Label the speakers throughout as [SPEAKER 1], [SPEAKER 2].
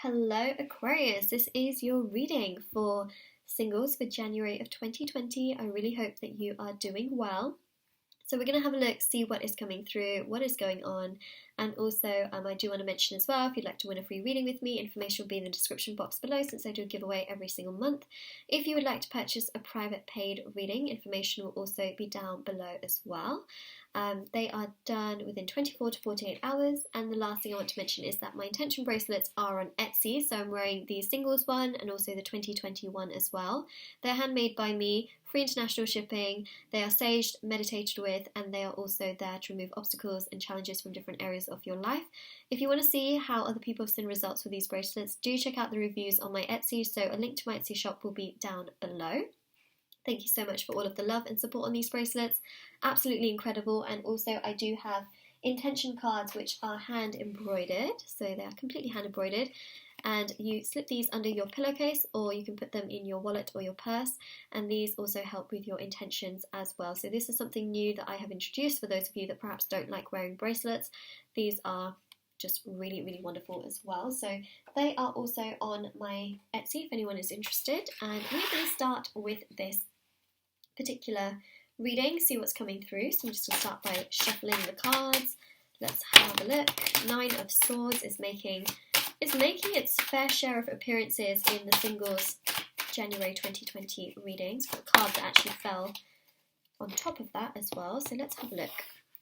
[SPEAKER 1] Hello Aquarius, this is your reading for singles for January of 2020. I really hope that you are doing well. So we're going to have a look, see what is coming through, what is going on, and also I do want to mention as well, if you'd like to win a free reading with me, information will be in the description box below since I do a giveaway every single month. If you would like to purchase a private paid reading, information will also be down below as well. They are done within 24 to 48 hours, and the last thing I want to mention is that my intention bracelets are on Etsy, so I'm wearing the singles one and also the 2021 as well. They're handmade by me, free international shipping, they are saged, meditated with, and they are also there to remove obstacles and challenges from different areas of your life. If you want to see how other people have seen results with these bracelets, do check out the reviews on my Etsy, so a link to my Etsy shop will be down below. Thank you so much for all of the love and support on these bracelets. Absolutely incredible. And also I do have intention cards which are hand embroidered. So they are completely hand embroidered. And you slip these under your pillowcase, or you can put them in your wallet or your purse. And these also help with your intentions as well. So this is something new that I have introduced for those of you that perhaps don't like wearing bracelets. These are just really, really wonderful as well. So they are also on my Etsy if anyone is interested. And we're going to start with this particular reading, see what's coming through. So I'm just going to start by shuffling the cards. Let's have a look. Nine of Swords is making its fair share of appearances in the singles January 2020 readings. Got a card that actually fell on top of that as well. So let's have a look.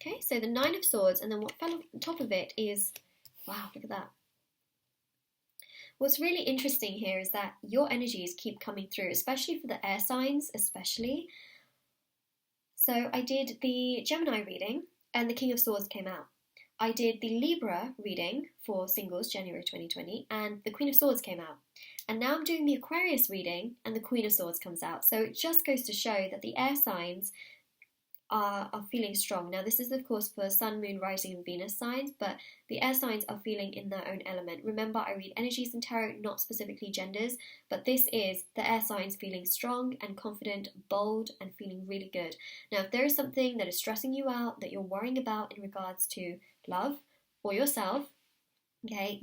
[SPEAKER 1] Okay, so the Nine of Swords, and then what fell on top of it is, wow, look at that. What's really interesting here is that your energies keep coming through, especially for the air signs, especially. So I did the Gemini reading and the King of Swords came out. I did the Libra reading for singles January 2020 and the Queen of Swords came out. And now I'm doing the Aquarius reading and the Queen of Swords comes out. So it just goes to show that the air signs are feeling strong. Now this is of course for Sun, Moon, Rising and Venus signs, but the air signs are feeling in their own element. Remember, I read energies in tarot, not specifically genders, but this is the air signs feeling strong and confident, bold and feeling really good. Now if there is something that is stressing you out, that you're worrying about in regards to love or yourself, okay,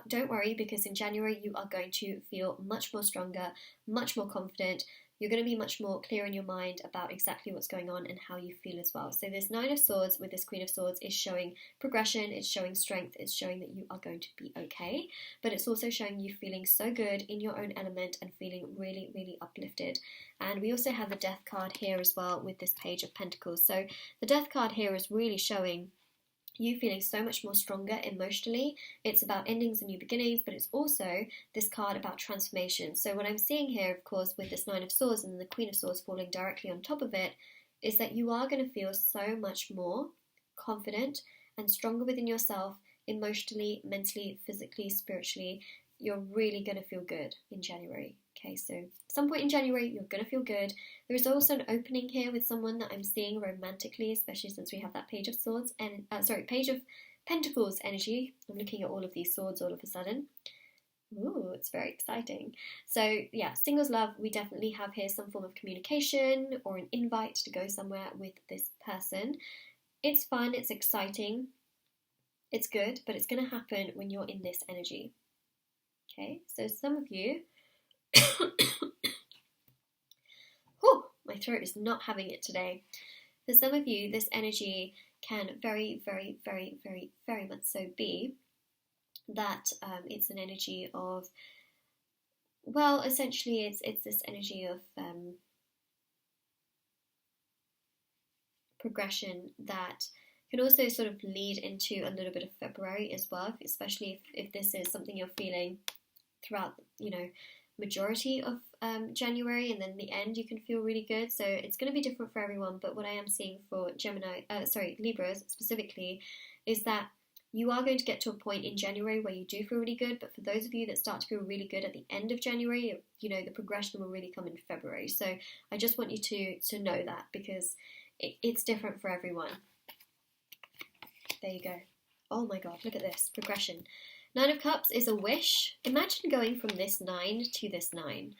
[SPEAKER 1] don't worry, because in January you are going to feel much more stronger, much more confident. You're going to be much more clear in your mind about exactly what's going on and how you feel as well. So this Nine of Swords with this Queen of Swords is showing progression, it's showing strength, it's showing that you are going to be okay, but it's also showing you feeling so good in your own element and feeling really, really uplifted. And we also have the Death card here as well with this Page of Pentacles. So the Death card here is really showing you feeling so much more stronger emotionally. It's about endings and new beginnings, but it's also this card about transformation. So what I'm seeing here, of course, with this Nine of Swords and the Queen of Swords falling directly on top of it, is that you are going to feel so much more confident and stronger within yourself, emotionally, mentally, physically, spiritually. You're really going to feel good in January. Okay, so at some point in January, you're going to feel good. There is also an opening here with someone that I'm seeing romantically, especially since we have that Page of Swords and Page of Pentacles energy. I'm looking at all of these swords all of a sudden. Ooh, it's very exciting. So yeah, singles love, we definitely have here some form of communication or an invite to go somewhere with this person. It's fun, it's exciting, it's good, but it's going to happen when you're in this energy. Okay, so some of you, whew, my throat is not having it today. For some of you, this energy can very, very, very, very, very much so be that it's an energy of, well, essentially it's this energy of progression that can also sort of lead into a little bit of February as well, especially if this is something you're feeling throughout, majority of January, and then the end you can feel really good. So it's going to be different for everyone, but what I am seeing for Libras specifically is that you are going to get to a point in January where you do feel really good, but for those of you that start to feel really good at the end of January, the progression will really come in February. So I just want you to know that, because it's different for everyone. There you go. Oh my god, look at this progression. Nine of Cups is a wish. Imagine going from this 9 to this 9.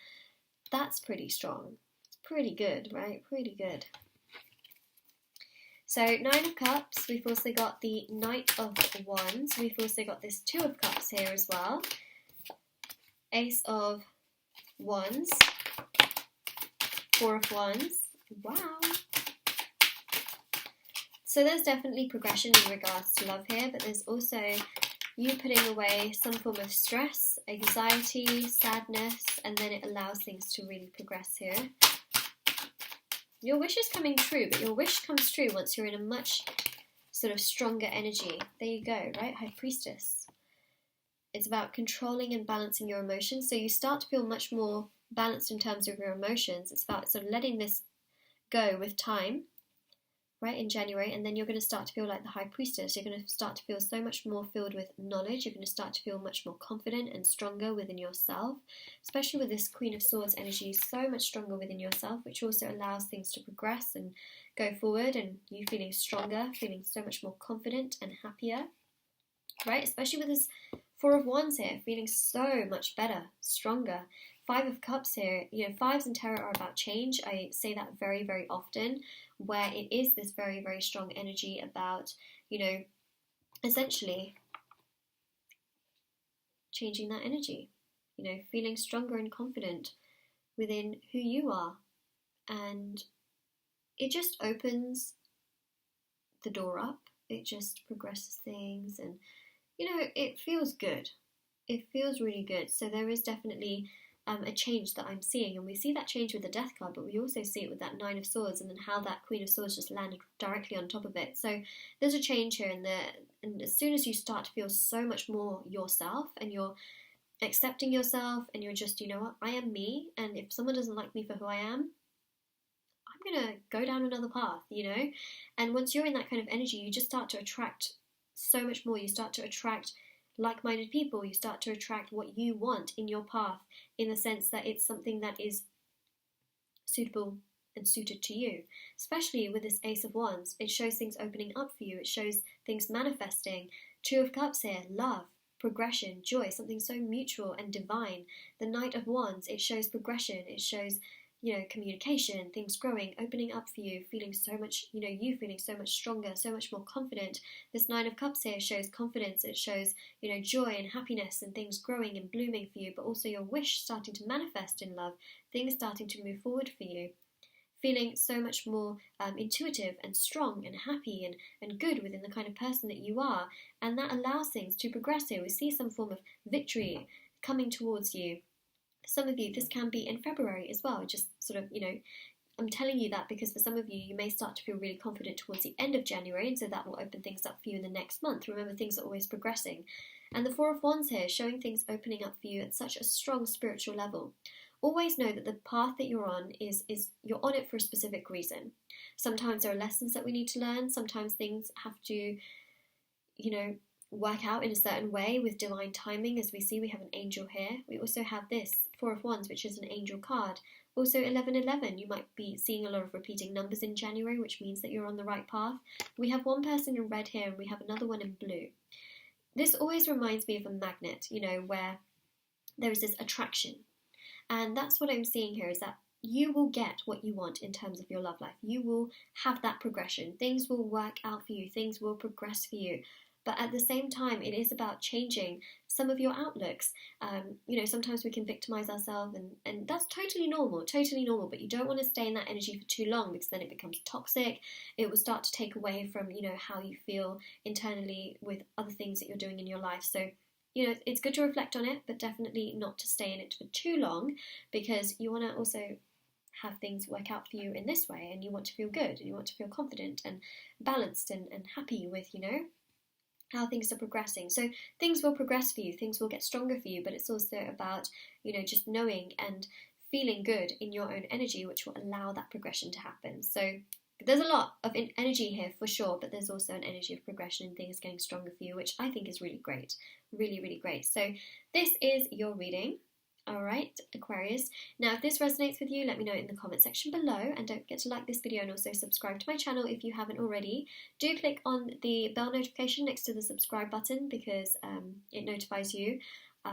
[SPEAKER 1] That's pretty strong. It's pretty good, right? Pretty good. So 9 of Cups, we've also got the Knight of Wands. We've also got this 2 of Cups here as well. Ace of Wands, Four of Wands. Wow. So there's definitely progression in regards to love here, but there's also you putting away some form of stress, anxiety, sadness, and then it allows things to really progress here. Your wish is coming true, but your wish comes true once you're in a much sort of stronger energy. There you go, right? High Priestess. It's about controlling and balancing your emotions. So you start to feel much more balanced in terms of your emotions. It's about sort of letting this go with time, right, in January, and then you're going to start to feel like the High Priestess. You're going to start to feel so much more filled with knowledge. You're going to start to feel much more confident and stronger within yourself, especially with this Queen of Swords energy, so much stronger within yourself, which also allows things to progress and go forward, and you feeling stronger, feeling so much more confident and happier, right, especially with this Four of Wands here, feeling so much better, stronger. Five of Cups here, you know, fives in tarot are about change. I say that very, very often, where it is this very, very strong energy about, you know, essentially changing that energy, you know, feeling stronger and confident within who you are. And it just opens the door up. It just progresses things, and, you know, it feels good. It feels really good. So there is definitely a change that I'm seeing, and we see that change with the Death card, but we also see it with that Nine of Swords, and then how that Queen of Swords just landed directly on top of it. So there's a change here, and as soon as you start to feel so much more yourself, and you're accepting yourself, and you're just, you know what, I am me, and if someone doesn't like me for who I am, I'm gonna go down another path, you know. And once you're in that kind of energy, you just start to attract so much more. You start to attract like-minded people. You start to attract what you want in your path, in the sense that it's something that is suitable and suited to you. Especially with this Ace of Wands, it shows things opening up for you. It shows things manifesting. Two of Cups here, love, progression, joy, something so mutual and divine. The Knight of Wands, it shows progression. It shows, you know, communication, things growing, opening up for you, feeling so much, you know, you feeling so much stronger, so much more confident. This Nine of Cups here shows confidence. It shows, you know, joy and happiness and things growing and blooming for you, but also your wish starting to manifest in love, things starting to move forward for you, feeling so much more intuitive and strong and happy and good within the kind of person that you are. And that allows things to progress here. We see some form of victory coming towards you. Some of you, this can be in February as well, just sort of, you know, I'm telling you that because for some of you, you may start to feel really confident towards the end of January, and so that will open things up for you in the next month. Remember, things are always progressing. And the Four of Wands here, showing things opening up for you at such a strong spiritual level. Always know that the path that you're on is you're on it for a specific reason. Sometimes there are lessons that we need to learn. Sometimes things have to, you know, work out in a certain way with divine timing. As we see, we have an angel here. We also have this Four of Wands, which is an angel card. Also 1111, you might be seeing a lot of repeating numbers in January, which means that you're on the right path. We have one person in red here, and we have another one in blue. This always reminds me of a magnet, you know, where there is this attraction. And that's what I'm seeing here, is that you will get what you want in terms of your love life. You will have that progression. Things will work out for you. Things will progress for you. But at the same time, it is about changing some of your outlooks. You know, sometimes we can victimize ourselves, and that's totally normal, but you don't want to stay in that energy for too long, because then it becomes toxic. It will start to take away from, you know, how you feel internally with other things that you're doing in your life. So, you know, it's good to reflect on it, but definitely not to stay in it for too long, because you want to also have things work out for you in this way, and you want to feel good, and you want to feel confident and balanced and happy with, you know, how things are progressing. So things will progress for you, things will get stronger for you, but it's also about, you know, just knowing and feeling good in your own energy, which will allow that progression to happen. So there's a lot of energy here for sure, but there's also an energy of progression and things getting stronger for you, which I think is really great. Really, really great. So this is your reading. All right, Aquarius. Now, if this resonates with you, let me know in the comment section below, and don't forget to like this video and also subscribe to my channel if you haven't already. Do click on the bell notification next to the subscribe button, because it notifies you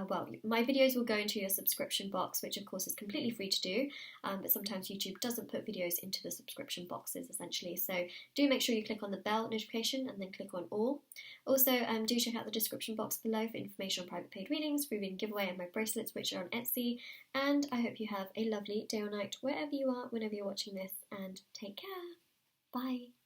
[SPEAKER 1] well, my videos will go into your subscription box, which of course is completely free to do, but sometimes YouTube doesn't put videos into the subscription boxes essentially. So do make sure you click on the bell notification and then click on all. Also, do check out the description box below for information on private paid readings, free reading giveaway, and my bracelets, which are on Etsy. And I hope you have a lovely day or night wherever you are, whenever you're watching this, and take care. Bye.